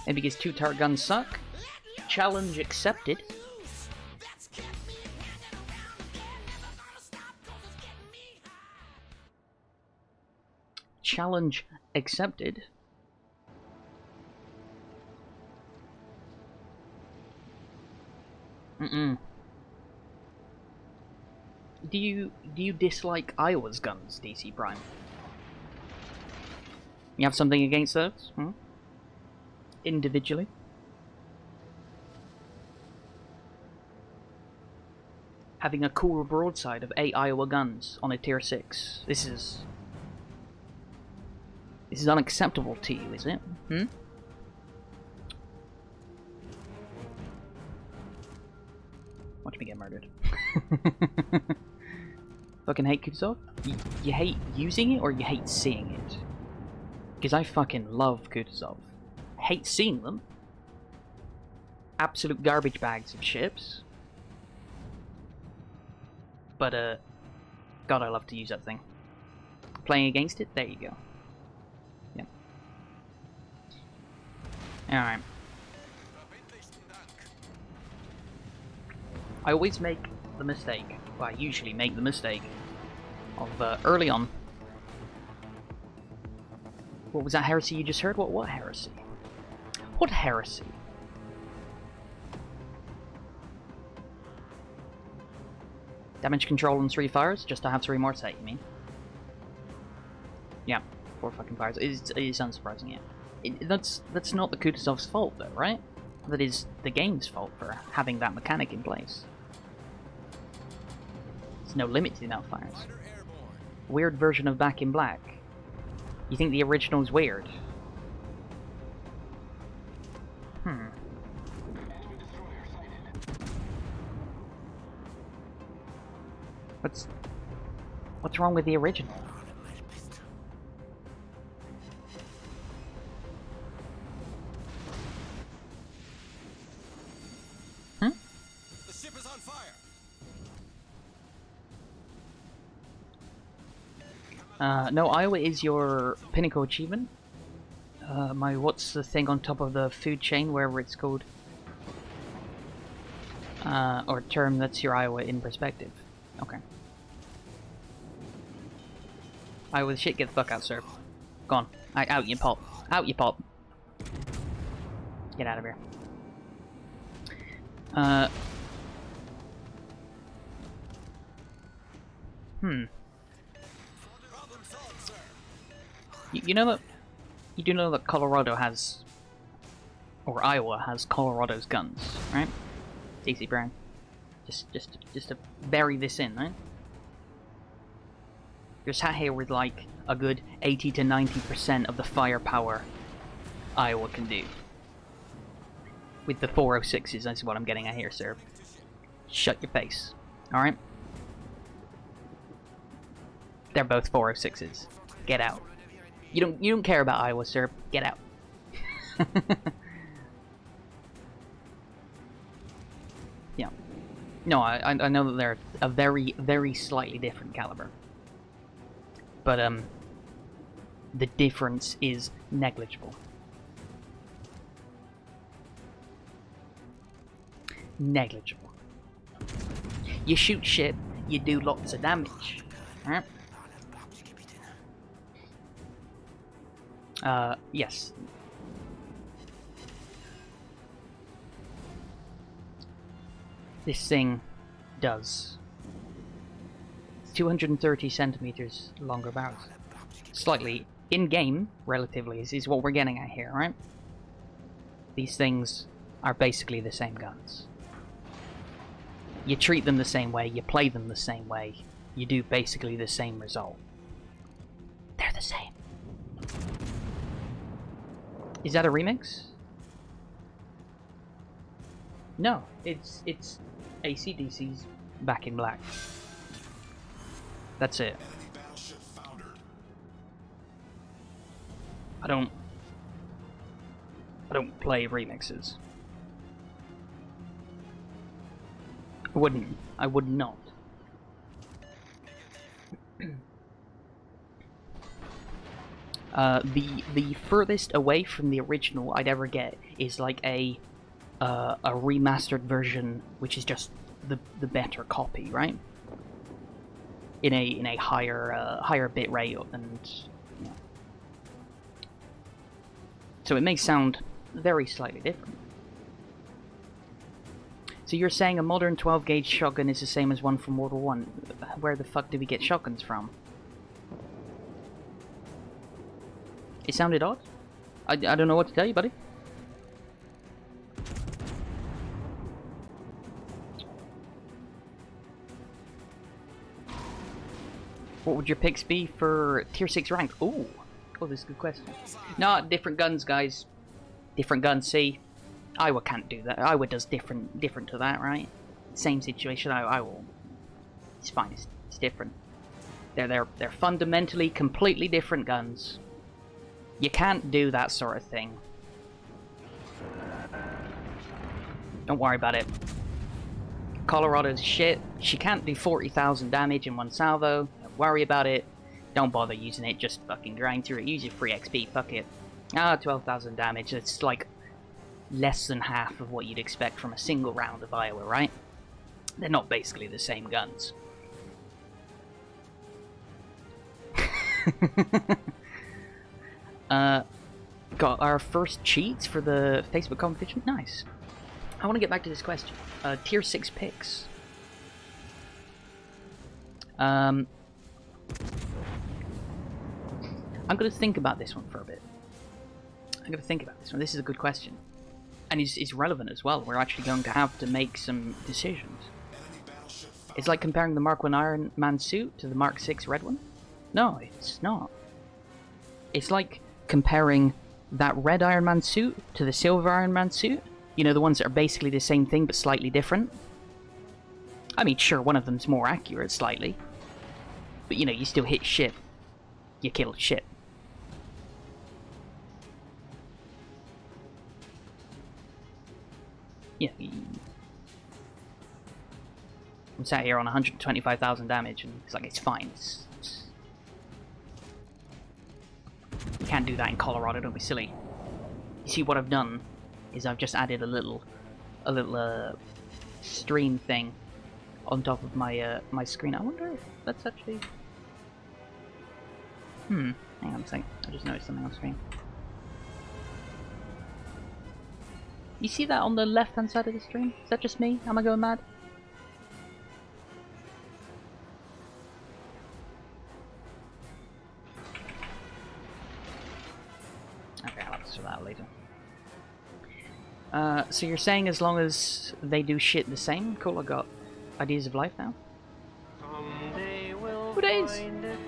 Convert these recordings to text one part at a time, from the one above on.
And because 2-turret guns suck, challenge accepted. Challenge accepted. Do you dislike Iowa's guns, DC Prime? You have something against those? Hmm? Individually? Having a cool broadside of 8 Iowa guns on a tier 6. This is unacceptable to you, is it? Hmm? Watch me get murdered. Fucking hate Kutuzov? You hate using it or you hate seeing it? Because I fucking love Kutuzov. Hate seeing them. Absolute garbage bags of ships. But, God, I love to use that thing. Playing against it? There you go. Yep. Alright. I always make the mistake, well, I usually make the mistake, of early on. What was that heresy you just heard? What heresy? What heresy? Damage control on 3 fires, just to have 3 more set, you mean? Yeah, 4 fucking fires. It is unsurprising, yeah. That's not the Kutuzov's fault, though, right? That is the game's fault for having that mechanic in place. There's no limit to the amount of fires. Weird version of Back in Black. You think the original's weird? Hmm. What's wrong with the original? Hmm? The ship is on fire. No, Iowa is your pinnacle achievement. What's the thing on top of the food chain, wherever it's called? Or term that's your Iowa in perspective. Okay. Iowa, shit, get the fuck out, sir. Go on. Out you pop. Out you pop. Get out of here. You know that... You do know that Colorado has... Or Iowa has Colorado's guns, right? DC Brown. Just to bury this in, right? You're sat here with like a good 80 to 90% of the firepower Iowa can do. With the 406s, that's what I'm getting at here, sir. Shut your face. Alright? They're both 406s. Get out. You don't care about Iowa, sir. Get out. Yeah. No, I know that they're a very, very slightly different caliber. But, the difference is negligible. Negligible. You shoot shit, you do lots of damage. Right? Yes. This thing does. It's 230 centimeters longer barrels. Slightly in-game, relatively, is what we're getting at here, right? These things are basically the same guns. You treat them the same way, you play them the same way, you do basically the same result. They're the same. Is that a remix? No, it's AC/DC's Back in Black. That's it. I don't play remixes. I would not. The furthest away from the original I'd ever get is like a remastered version, which is just the better copy, right? In a higher bit rate, and you know. So it may sound very slightly different. So you're saying a modern 12 gauge shotgun is the same as one from World War One? Where the fuck do we get shotguns from? It sounded odd. I don't know what to tell you, buddy. What would your picks be for tier 6 rank? Ooh. Oh, this is a good question. No, different guns, guys. Different guns, see? Iowa can't do that. Iowa does different to that, right? Same situation, I will. It's fine, it's different. They're fundamentally completely different guns. You can't do that sort of thing. Don't worry about it. Colorado's shit. She can't do 40,000 damage in one salvo. Don't worry about it. Don't bother using it. Just fucking grind through it. Use your free XP. Fuck it. 12,000 damage. It's like less than half of what you'd expect from a single round of Iowa, right? They're not basically the same guns. Got our first cheats for the Facebook competition. Nice. I want to get back to this question. Tier 6 picks. I'm going to think about this one for a bit. I'm going to think about this one. This is a good question. And it's relevant as well. We're actually going to have to make some decisions. It's like comparing the Mark 1 Iron Man suit to the Mark 6 red one. No, it's not. It's like comparing that red Iron Man suit to the silver Iron Man suit. You know, the ones that are basically the same thing but slightly different. I mean, sure, one of them's more accurate slightly. But, you know, you still hit shit. You kill shit. Yeah, I'm sat here on 125,000 damage and it's like, it's fine. You can't do that in Colorado, don't be silly. You see, what I've done is I've just added a little stream thing on top of my my screen. I wonder if that's actually... hang on a second. I just noticed something on screen. You see that on the left-hand side of the stream? Is that just me? Am I going mad? Okay, I'll have to sort that out later. So you're saying as long as they do shit the same? Cool, I got ideas of life now. Someday we'll find it,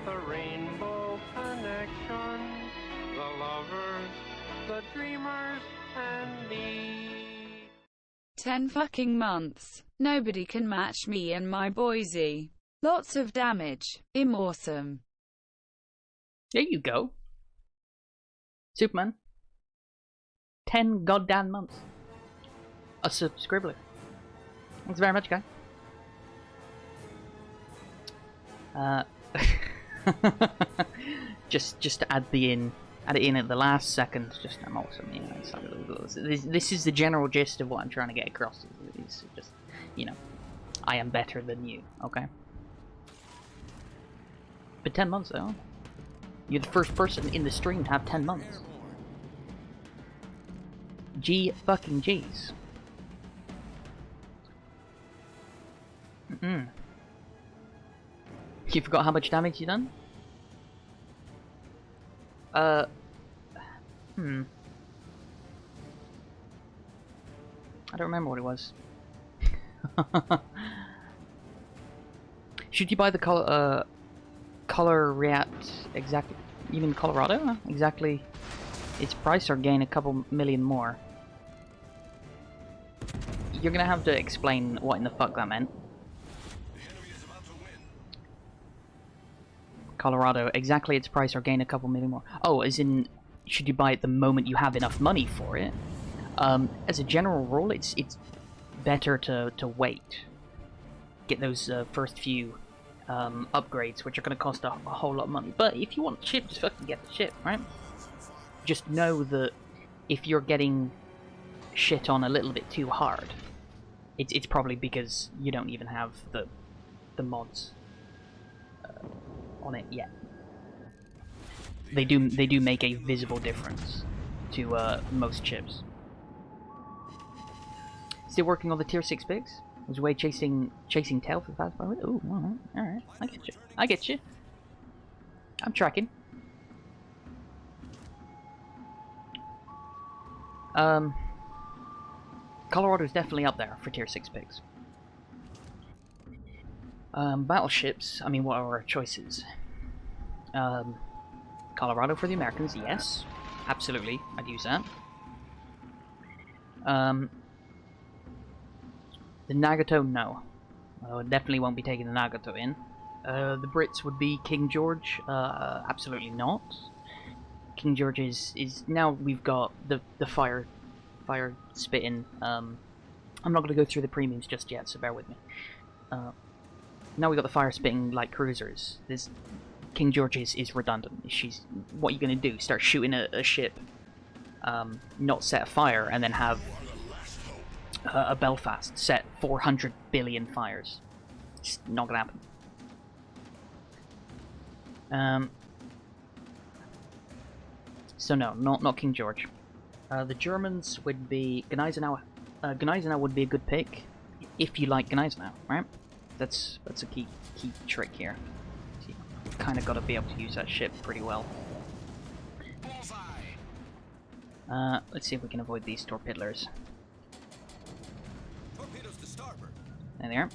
the rainbow connection, the lovers, the dreamers, and me. 10 fucking months. Nobody can match me and my Boise. Lots of damage. Awesome. There you go. Superman. 10 goddamn months. A subscriber. Thanks very much, guy. Just to add it in at the last second. Just I'm awesome. You know, it's like, this is the general gist of what I'm trying to get across. It's just, you know, I am better than you. Okay. But 10 months though. You're the first person in the stream to have 10 months. G fucking G's. You forgot how much damage you done? I don't remember what it was. Should you buy the color react exactly? You mean Colorado? Exactly its price, or gain a couple million more? You're gonna have to explain what in the fuck that meant. Colorado, exactly its price, or gain a couple million more. Oh, as in, should you buy it the moment you have enough money for it? As a general rule, it's better to wait. Get those first few upgrades, which are going to cost a whole lot of money. But if you want the ship, just fucking get the ship, right? Just know that if you're getting shit on a little bit too hard, it's probably because you don't even have the mods on it yet. They do make a visible difference to most chips. Still working on the tier 6 pigs. Was away chasing tail for the past 5 minutes. Ooh, alright. I get you. I get you. I'm tracking. Colorado's definitely up there for tier 6 pigs. Battleships, I mean, what are our choices? Colorado for the Americans, yes. Absolutely, I'd use that. The Nagato, no. Definitely won't be taking the Nagato in. The Brits would be King George, absolutely not. King George is now we've got the fire spitting. I'm not going to go through the premiums just yet, so bear with me. Now we've got the fire spitting light cruisers. This King George is redundant. What are you going to do? Start shooting a ship, not set afire, and then have a Belfast set 400 billion fires? It's not going to happen. So no, not King George. The Germans would be Gneisenau. Gneisenau would be a good pick if you like Gneisenau, right? That's a key trick here. So you kind of got to be able to use that ship pretty well. Let's see if we can avoid these torpedoes. Torpedoes to starboard. There they are.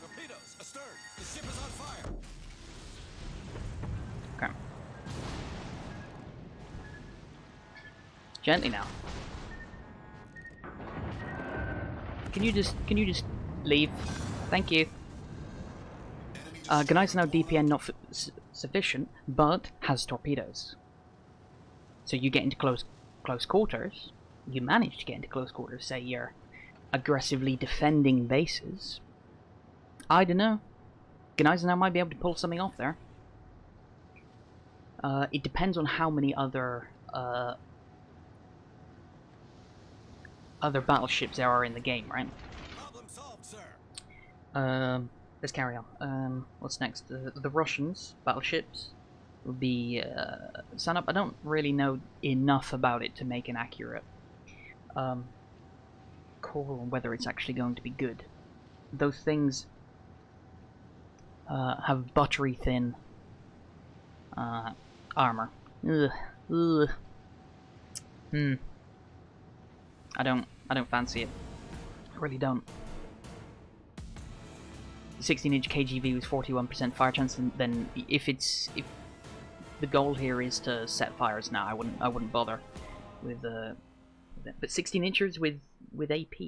Torpedoes astern. The ship is on fire. Okay. Gently now. Can you just leave? Thank you. Gneisenau DPN not sufficient, but has torpedoes. So you get into close quarters. You manage to get into close quarters. Say you're aggressively defending bases. I don't know. Gneisenau might be able to pull something off there. It depends on how many other battleships there are in the game, right? Problem solved, sir. Let's carry on. What's next? The Russians battleships will be Sun Up. I don't really know enough about it to make an accurate call on whether it's actually going to be good. Those things have buttery thin armor. Ugh. Ugh. I don't fancy it. I really don't. 16-inch KGV with 41% fire chance, and then if the goal here is to set fires, now I wouldn't bother with but 16 inches with AP.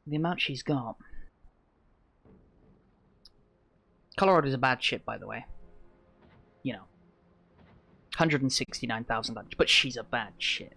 The amount she's got. Colorado's a bad ship, by the way. You know. 169,000 damage, but she's a bad ship.